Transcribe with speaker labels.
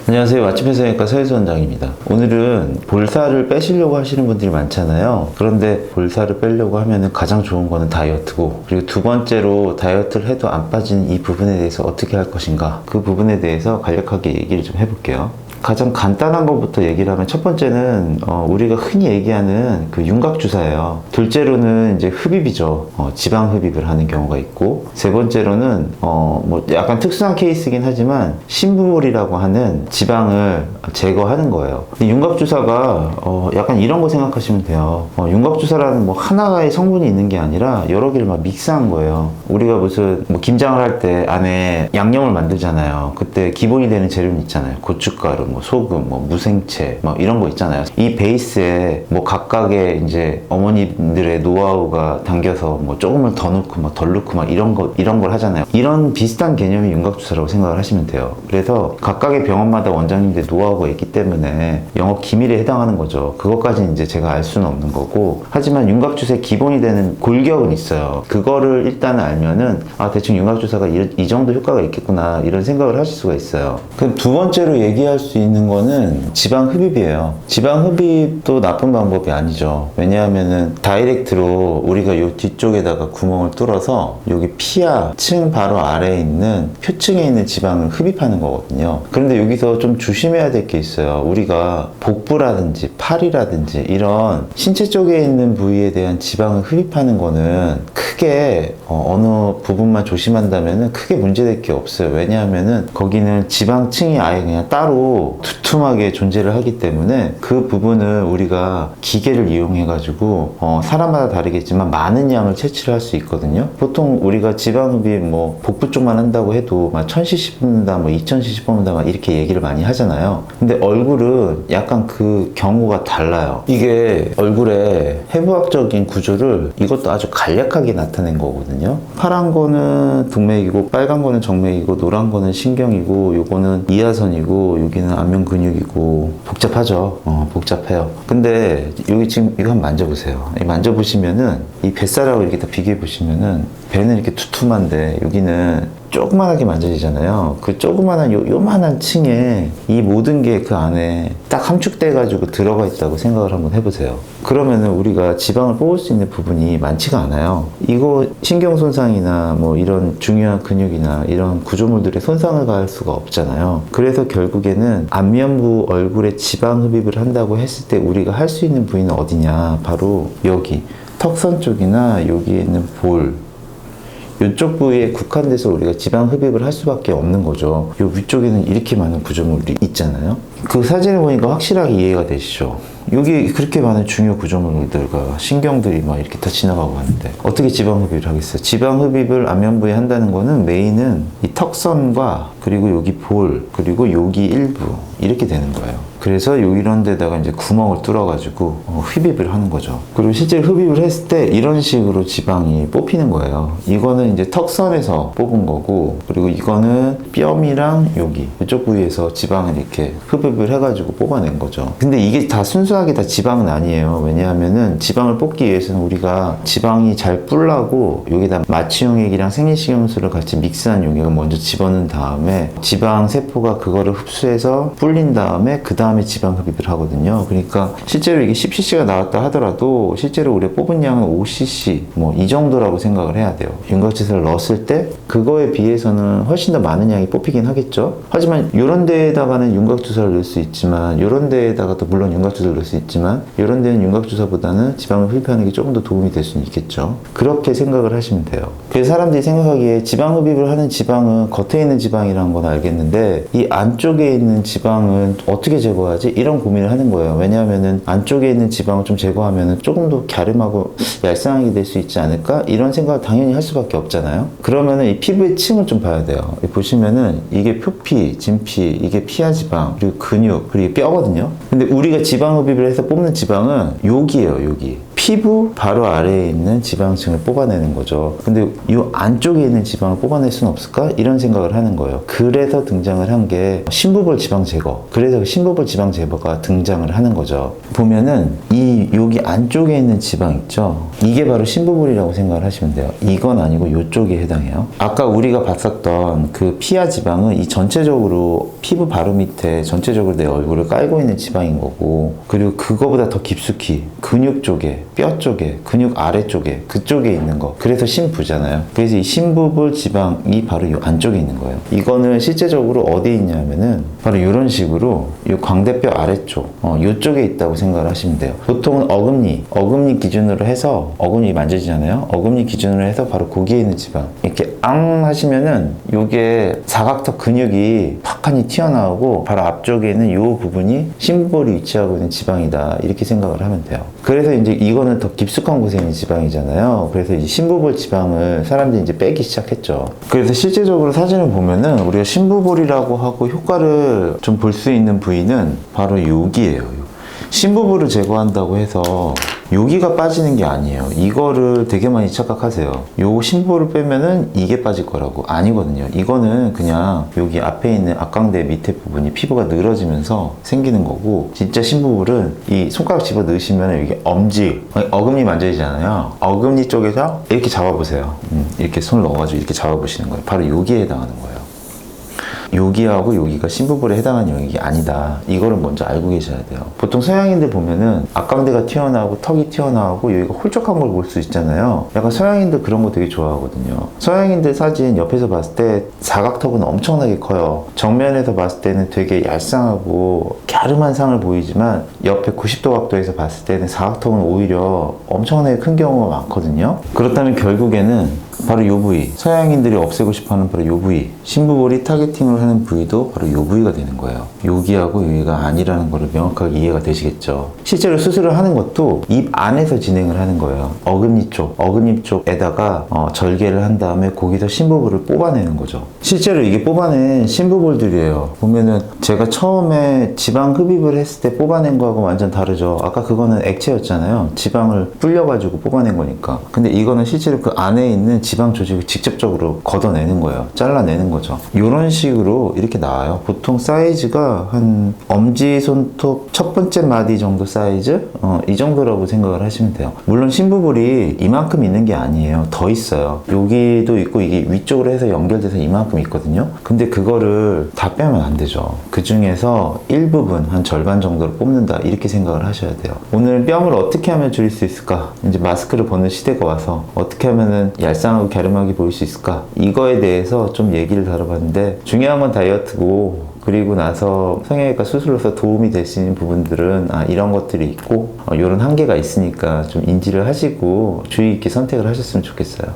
Speaker 1: 안녕하세요. 맛집 회사니까 서혜수 원장입니다. 오늘은 볼살을 빼시려고 하시는 분들이 많잖아요. 그런데 볼살을 빼려고 하면 가장 좋은 거는 다이어트고, 그리고 두 번째로 다이어트를 해도 안 빠지는 이 부분에 대해서 어떻게 할 것인가, 그 부분에 대해서 간략하게 얘기를 좀 해볼게요. 가장 간단한 것부터 얘기를 하면, 첫 번째는 우리가 흔히 얘기하는 그 윤곽주사예요. 둘째로는 이제 흡입이죠. 지방 흡입을 하는 경우가 있고, 세 번째로는 뭐 약간 특수한 케이스이긴 하지만 신부몰이라고 하는 지방을 제거하는 거예요. 윤곽주사가 약간 이런 거 생각하시면 돼요. 윤곽주사라는 뭐 하나의 성분이 있는 게 아니라 여러 개를 막 믹스한 거예요. 우리가 무슨 뭐 김장을 할 때 안에 양념을 만들잖아요. 그때 기본이 되는 재료는 있잖아요. 고춧가루, 뭐 소금, 뭐 무생채, 뭐 이런 거 있잖아요. 이 베이스에 뭐 각각의 이제 어머니들의 노하우가 담겨서 뭐 조금을 더 넣고 막 덜 넣고 막 이런 걸 하잖아요. 이런 비슷한 개념이 윤곽주사라고 생각을 하시면 돼요. 그래서 각각의 병원마다 원장님들의 노하우가 있기 때문에 영업 기밀에 해당하는 거죠. 그것까지는 이제 제가 알 수는 없는 거고, 하지만 윤곽주사의 기본이 되는 골격은 있어요. 그거를 일단은 알면은 대충 윤곽주사가 이 정도 효과가 있겠구나, 이런 생각을 하실 수가 있어요. 그럼 두 번째로 얘기할 수 있는 거는 지방 흡입이에요. 지방 흡입도 나쁜 방법이 아니죠. 왜냐하면은 다이렉트로 우리가 요 뒤쪽에다가 구멍을 뚫어서 여기 피하 층 바로 아래에 있는 표층에 있는 지방을 흡입하는 거거든요. 그런데 여기서 좀 조심해야 될 게 있어요. 우리가 복부라든지 팔이라든지 이런 신체 쪽에 있는 부위에 대한 지방을 흡입하는 거는 크게 어느 부분만 조심한다면은 크게 문제될 게 없어요. 왜냐하면은 거기는 지방층이 아예 그냥 따로 두툼하게 존재를 하기 때문에 그 부분을 우리가 기계를 이용해 가지고 사람마다 다르겠지만 많은 양을 채취를 할 수 있거든요. 보통 우리가 지방흡입 뭐 복부 쪽만 한다고 해도 막 1000cc 뽑는다, 뭐 2000cc 뽑는다, 막 이렇게 얘기를 많이 하잖아요. 근데 얼굴은 약간 그 경우가 달라요. 이게 얼굴의 해부학적인 구조를 이것도 아주 간략하게 나타낸 거거든요. 파란 거는 동맥이고, 빨간 거는 정맥이고, 노란 거는 신경이고, 요거는 이하선이고, 여기는 안면 근육이고, 복잡하죠. 복잡해요. 근데 여기 지금 이거 한번 만져보세요. 만져보시면은 이 뱃살하고 이렇게 다 비교해 보시면은 배는 이렇게 두툼한데 여기는 조그만하게 만져지잖아요. 그 조그만한 요만한 층에 이 모든 게 그 안에 딱 함축돼 가지고 들어가 있다고 생각을 한번 해보세요. 그러면은 우리가 지방을 뽑을 수 있는 부분이 많지가 않아요. 이거 신경 손상이나 뭐 이런 중요한 근육이나 이런 구조물들의 손상을 가할 수가 없잖아요. 그래서 결국에는 안면부 얼굴에 지방 흡입을 한다고 했을 때 우리가 할 수 있는 부위는 어디냐, 바로 여기 턱선 쪽이나 여기에 있는 볼, 이쪽 부위에 국한돼서 우리가 지방 흡입을 할 수밖에 없는 거죠. 이 위쪽에는 이렇게 많은 구조물이 있잖아요. 그 사진을 보니까 확실하게 이해가 되시죠? 여기 그렇게 많은 중요 구조물들과 신경들이 막 이렇게 다 지나가고 하는데 어떻게 지방 흡입을 하겠어요? 지방 흡입을 안면부에 한다는 거는 메인은 이 턱선과 그리고 여기 볼, 그리고 여기 일부, 이렇게 되는 거예요. 그래서 이런 데다가 이제 구멍을 뚫어가지고 흡입을 하는 거죠. 그리고 실제 흡입을 했을 때 이런 식으로 지방이 뽑히는 거예요. 이거는 이제 턱선에서 뽑은 거고, 그리고 이거는 뺨이랑 여기 이쪽 부위에서 지방을 이렇게 흡입을 해가지고 뽑아낸 거죠. 근데 이게 다 순수하게 다 지방은 아니에요. 왜냐하면은 지방을 뽑기 위해서는 우리가 지방이 잘 불라고 여기다 마취용액이랑 생리식염수를 같이 믹스한 용액을 먼저 집어넣은 다음에 지방 세포가 그거를 흡수해서 불린 다음에 그 다음에 지방 흡입을 하거든요. 그러니까 실제로 이게 10cc가 나왔다 하더라도 실제로 우리가 뽑은 양은 5cc 뭐 이 정도라고 생각을 해야 돼요. 윤곽주사를 넣었을 때 그거에 비해서는 훨씬 더 많은 양이 뽑히긴 하겠죠. 하지만 이런 데에다가는 윤곽주사를 넣을 수 있지만, 이런 데에다가도 물론 윤곽주사를 넣을 수 있지만, 이런 데는 윤곽주사보다는 지방을 흡입하는 게 조금 더 도움이 될 수는 있겠죠. 그렇게 생각을 하시면 돼요. 그래서 사람들이 생각하기에 지방 흡입을 하는 지방은 겉에 있는 지방이라는 건 알겠는데 이 안쪽에 있는 지방은 어떻게 제거하지? 이런 고민을 하는 거예요. 왜냐하면은 안쪽에 있는 지방을 좀 제거하면은 조금 더 갸름하고 얄쌍하게 될 수 있지 않을까? 이런 생각을 당연히 할 수밖에 없잖아요. 그러면은 이 피부의 층을 좀 봐야 돼요. 보시면은 이게 표피, 진피, 이게 피하 지방, 그리고 근육, 그리고 뼈거든요. 근데 우리가 지방 흡입을 해서 뽑는 지방은 여기예요, 여기. 피부 바로 아래에 있는 지방층을 뽑아내는 거죠. 근데 이 안쪽에 있는 지방을 뽑아낼 수는 없을까? 이런 생각을 하는 거예요. 그래서 등장을 한 게 심부볼 지방 제거. 그래서 그 심부볼 지방 제거가 등장을 하는 거죠. 보면은 여기 안쪽에 있는 지방 있죠? 이게 바로 심부볼이라고 생각을 하시면 돼요. 이건 아니고 이쪽에 해당해요. 아까 우리가 봤었던 그 피하 지방은 이 전체적으로 피부 바로 밑에 전체적으로 내 얼굴을 깔고 있는 지방인 거고, 그리고 그거보다 더 깊숙이 근육 쪽에, 뼈 쪽에, 근육 아래쪽에, 그쪽에 있는 거. 그래서 심부잖아요. 그래서 이 심부볼 지방이 바로 이 안쪽에 있는 거예요. 이거는 실제적으로 어디에 있냐면은 바로 이런 식으로 이 광대뼈 아래쪽, 이쪽에 있다고 생각을 하시면 돼요. 보통은 어금니 기준으로 해서, 어금니 만져지잖아요. 어금니 기준으로 해서 바로 거기에 있는 지방. 이렇게 앙 하시면은 요게 사각턱 근육이 팍하니 튀어나오고 바로 앞쪽에 있는 이 부분이 심부볼이 위치하고 있는 지방이다. 이렇게 생각을 하면 돼요. 그래서 이제 이거는 더 깊숙한 곳에 있는 지방이잖아요. 그래서 이제 심부볼 지방을 사람들이 이제 빼기 시작했죠. 그래서 실제적으로 사진을 보면은 우리가 심부볼이라고 하고 효과를 좀 볼 수 있는 부위는 바로 여기예요. 심부볼을 제거한다고 해서 여기가 빠지는 게 아니에요. 이거를 되게 많이 착각하세요. 요 심부볼을 빼면은 이게 빠질 거라고. 아니거든요. 이거는 그냥 여기 앞에 있는 앞광대 밑에 부분이 피부가 늘어지면서 생기는 거고, 진짜 심부볼은 이 손가락 집어 넣으시면 여기 엄지, 어금니 만져지잖아요. 어금니 쪽에서 이렇게 잡아보세요. 이렇게 손을 넣어가지고 이렇게 잡아보시는 거예요. 바로 여기에 해당하는 거예요. 여기하고 여기가 심부볼에 해당하는 영역이 아니다. 이거를 먼저 알고 계셔야 돼요. 보통 서양인들 보면은 앞광대가 튀어나오고 턱이 튀어나오고 여기가 홀쭉한 걸 볼 수 있잖아요. 약간 서양인들 그런 거 되게 좋아하거든요. 서양인들 사진 옆에서 봤을 때 사각턱은 엄청나게 커요. 정면에서 봤을 때는 되게 얄쌍하고 갸름한 상을 보이지만 옆에 90도 각도에서 봤을 때는 사각턱은 오히려 엄청나게 큰 경우가 많거든요. 그렇다면 결국에는 바로 이 부위, 서양인들이 없애고 싶어하는 바로 이 부위, 심부볼이 타겟팅을 하는 부위도 바로 이 부위가 되는 거예요. 여기하고 여기가 아니라는 거를 명확하게 이해가 되시겠죠. 실제로 수술을 하는 것도 입 안에서 진행을 하는 거예요. 어금니 쪽에다가 절개를 한 다음에 거기서 심부볼을 뽑아내는 거죠. 실제로 이게 뽑아낸 심부볼들이에요. 보면은 제가 처음에 지방 흡입을 했을 때 뽑아낸 거하고 완전 다르죠. 아까 그거는 액체였잖아요. 지방을 불려가지고 뽑아낸 거니까. 근데 이거는 실제로 그 안에 있는 지방 조직을 직접적으로 걷어내는 거예요. 잘라내는 거죠. 이런 식으로 이렇게 나와요. 보통 사이즈가 한 엄지손톱 첫 번째 마디 정도 사이즈? 이 정도라고 생각을 하시면 돼요. 물론 심부볼이 이만큼 있는 게 아니에요. 더 있어요. 여기도 있고 이게 위쪽으로 해서 연결돼서 이만큼 있거든요. 근데 그거를 다 빼면 안 되죠. 그 중에서 일부분, 한 절반 정도를 뽑는다. 이렇게 생각을 하셔야 돼요. 오늘 뺨을 어떻게 하면 줄일 수 있을까? 이제 마스크를 벗는 시대가 와서 어떻게 하면은 얄쌍하고 갸름하게 보일 수 있을까? 이거에 대해서 좀 얘기를 다뤄봤는데, 중요한 건 다이어트고, 그리고 나서 성형외과 수술로서 도움이 되시는 부분들은 이런 것들이 있고 이런 한계가 있으니까 좀 인지를 하시고 주의 있게 선택을 하셨으면 좋겠어요.